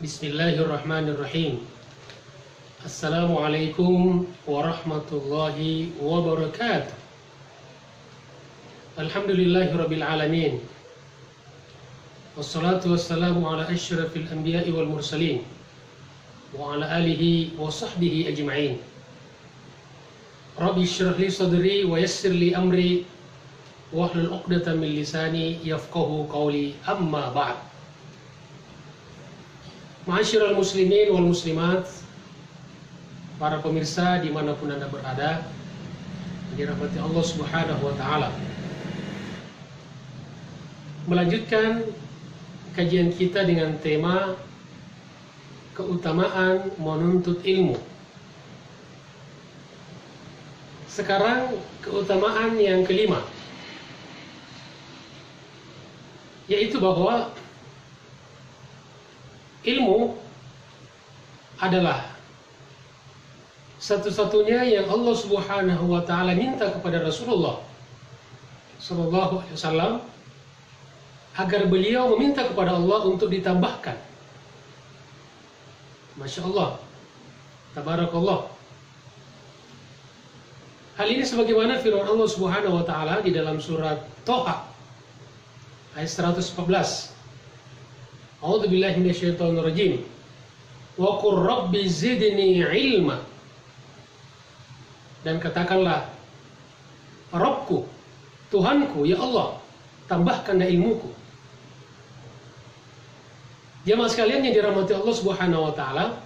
Bismillahirrahmanirrahim. Assalamualaikum warahmatullahi wabarakatuh. Alhamdulillahirabbil alamin. Wassalatu wassalamu ala asyrafil anbiya'i wal mursalin wa ala alihi wa sahbihi ajma'in. Rabbi shrah li sadri wa yassir li amri wahlul 'uqdatam min lisani yafqahu qawli, amma ba'd. Ma'asyiral muslimin wal muslimat, para pemirsa dimanapun Anda berada, dirahmati Allah Subhanahu wa Ta'ala. Melanjutkan kajian kita dengan tema keutamaan menuntut ilmu. Sekarang keutamaan yang kelima, yaitu bahwa ilmu adalah satu-satunya yang Allah Subhanahu wa Ta'ala minta kepada Rasulullah Sallallahu Alaihi Wasallam agar beliau meminta kepada Allah untuk ditambahkan. Masya Allah, tabarakallah. Hal ini sebagaimana firman Allah Subhanahu wa Ta'ala di dalam surat Toha ayat 114. A'udzu billahi minasyaitonir rajim. Wa qur rabbi zidni ilma. Dan katakanlah, Rabbku, Tuhanku, ya Allah, tambahkanlah ilmuku. Jamaah sekalian yang dirahmati Allah Subhanahu wa Ta'ala,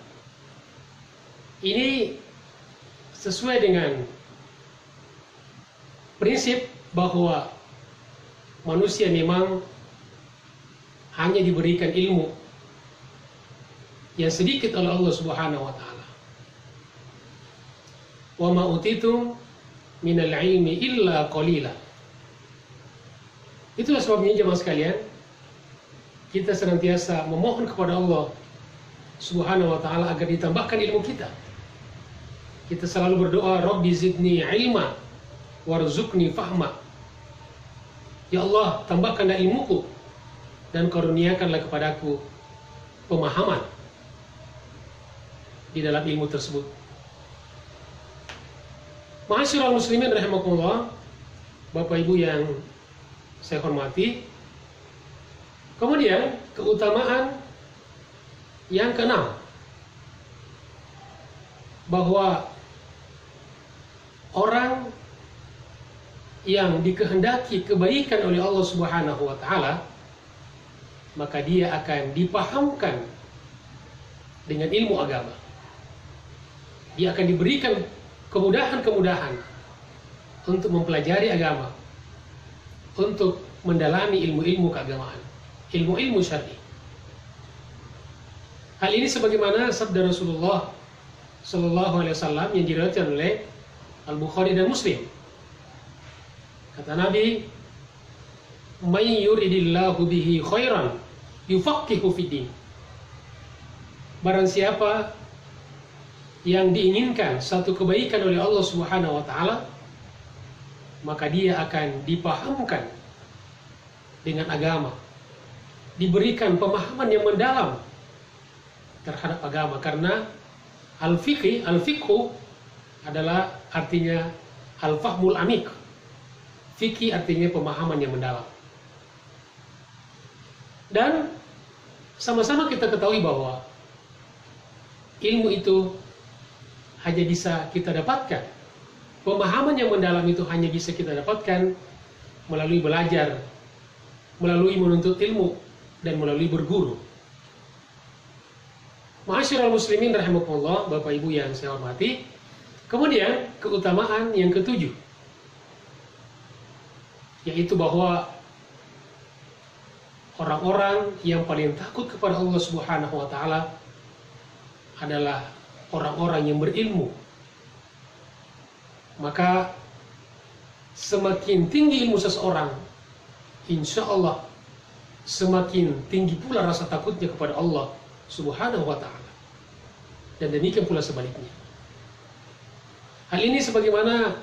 ini sesuai dengan prinsip bahwa manusia memang hanya diberikan ilmu yang sedikit oleh Allah Subhanahu wa Ta'ala. Wa ma utitum minal ilmi illa qalila. Itulah sebabnya jemaah sekalian, kita senantiasa memohon kepada Allah Subhanahu wa Ta'ala agar ditambahkan ilmu kita. Kita selalu berdoa, Rabbi zidni ilma warzuqni fahma. Ya Allah, tambahkanlah ilmuku dan karuniakanlah kepadaku pemahaman di dalam ilmu tersebut. Ma'asyiral muslimin rahimakumullah, Bapak Ibu yang saya hormati. Kemudian keutamaan yang keenam, bahwa orang yang dikehendaki kebaikan oleh Allah Subhanahu wa Ta'ala, maka dia akan dipahamkan dengan ilmu agama. Dia akan diberikan kemudahan-kemudahan untuk mempelajari agama, untuk mendalami ilmu-ilmu keagamaan, ilmu-ilmu syar'i. Hal ini sebagaimana sabda Rasulullah Sallallahu Alaihi Wasallam yang diriwayatkan oleh Al-Bukhari dan Muslim. Kata Nabi, "May yuridillahu bihi khairan yufaqihu fiddin." Barang siapa yang diinginkan satu kebaikan oleh Allah Subhanahu wa Ta'ala, maka dia akan dipahamkan dengan agama, diberikan pemahaman yang mendalam terhadap agama. Karena al-fiqhu adalah artinya al-fahmul amik. Fikih artinya pemahaman yang mendalam. Dan sama-sama kita ketahui bahwa ilmu itu hanya bisa kita dapatkan, pemahaman yang mendalam itu hanya bisa kita dapatkan melalui belajar, melalui menuntut ilmu, dan melalui berguru. Ma'asyiral muslimin rahimakumullah, Bapak Ibu yang saya hormati. Kemudian keutamaan yang ketujuh, yaitu bahwa orang-orang yang paling takut kepada Allah Subhanahu wa Ta'ala adalah orang-orang yang berilmu. Maka semakin tinggi ilmu seseorang, insya Allah semakin tinggi pula rasa takutnya kepada Allah Subhanahu wa Ta'ala. Dan demikian pula sebaliknya. Hal ini sebagaimana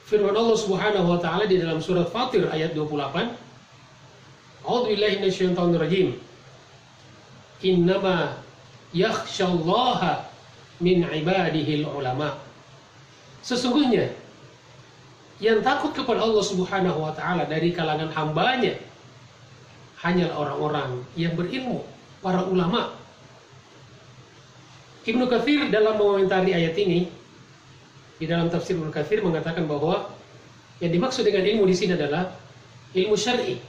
firman Allah Subhanahu wa Ta'ala di dalam surat Fatir ayat 28. A'udzubillahi minasyaitonir rajim. innama yakhsyallaha min ibadihil ulama. Sesungguhnya yang takut kepada Allah Subhanahu wa taala dari kalangan hambanya hanyalah orang-orang yang berilmu, para ulama. Ibnu Katsir dalam mengomentari ayat ini, di dalam tafsir Ibnu Katsir mengatakan bahwa yang dimaksud dengan ilmu di sini adalah ilmu syar'i,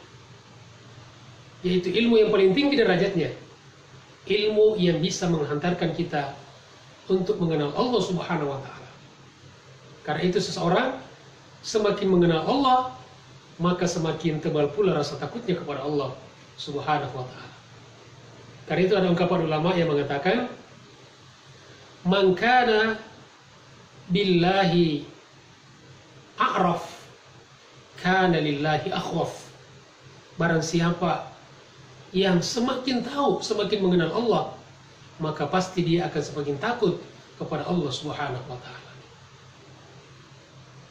yaitu ilmu yang paling tinggi derajatnya, ilmu yang bisa menghantarkan kita untuk mengenal Allah Subhanahu wa taala. Karena itu seseorang semakin mengenal Allah, maka semakin tebal pula rasa takutnya kepada Allah Subhanahu wa taala. Karena itu ada ungkapan ulama yang mengatakan, man kana billahi a'raf kana lillahi akhwaf. Barang siapa yang semakin tahu, semakin mengenal Allah, maka pasti dia akan semakin takut kepada Allah Subhanahu wa taala.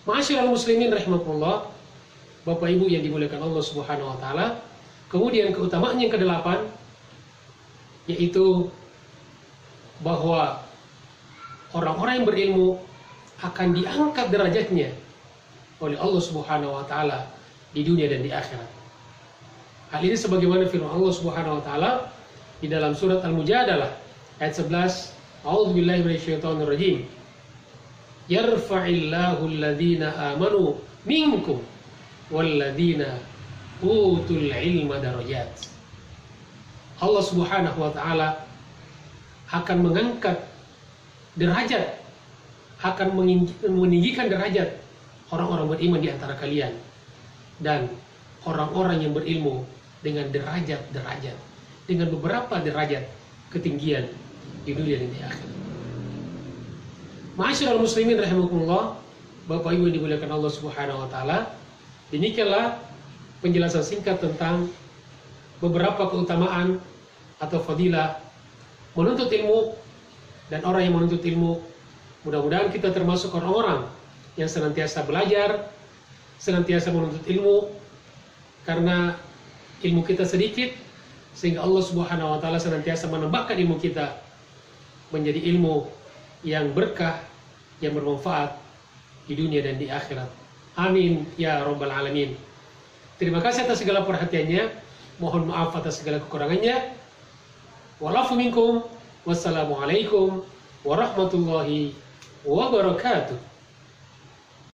Ma'asyiral muslimin rahimakumullah, Bapak Ibu yang dimuliakan Allah Subhanahu wa taala. Kemudian keutamaan yang ke-8, yaitu bahwa orang-orang yang berilmu akan diangkat derajatnya oleh Allah Subhanahu wa taala di dunia dan di akhirat. Hal ini sebagaimana firman Allah Subhanahu wa taala di dalam surat Al-Mujadalah ayat 11, A'udzubillahi minasyaitonir rajim. Yarfa'illahu alladhina amanu minkum walladhina utul ilma darajat. Allah Subhanahu wa taala akan mengangkat derajat, akan meninggikan derajat orang-orang beriman di antara kalian dan orang-orang yang berilmu dengan derajat-derajat, dengan beberapa derajat ketinggian di dunia dan di akhirat. Ma'asyiral muslimin rahimakumullah, Bapak Ibu yang dimuliakan Allah Subhanahu wa taala, demikianlah penjelasan singkat tentang beberapa keutamaan atau fadilah menuntut ilmu dan orang yang menuntut ilmu. Mudah-mudahan kita termasuk orang-orang yang senantiasa belajar, senantiasa menuntut ilmu, karena ilmu kita sedikit, sehingga Allah Subhanahu wa taala senantiasa menambahkan ilmu kita menjadi ilmu yang berkah, yang bermanfaat di dunia dan di akhirat. Amin ya rabbal alamin. Terima kasih atas segala perhatiannya. Mohon maaf atas segala kekurangannya. Walafu minkum. Wassalamualaikum warahmatullahi wabarakatuh.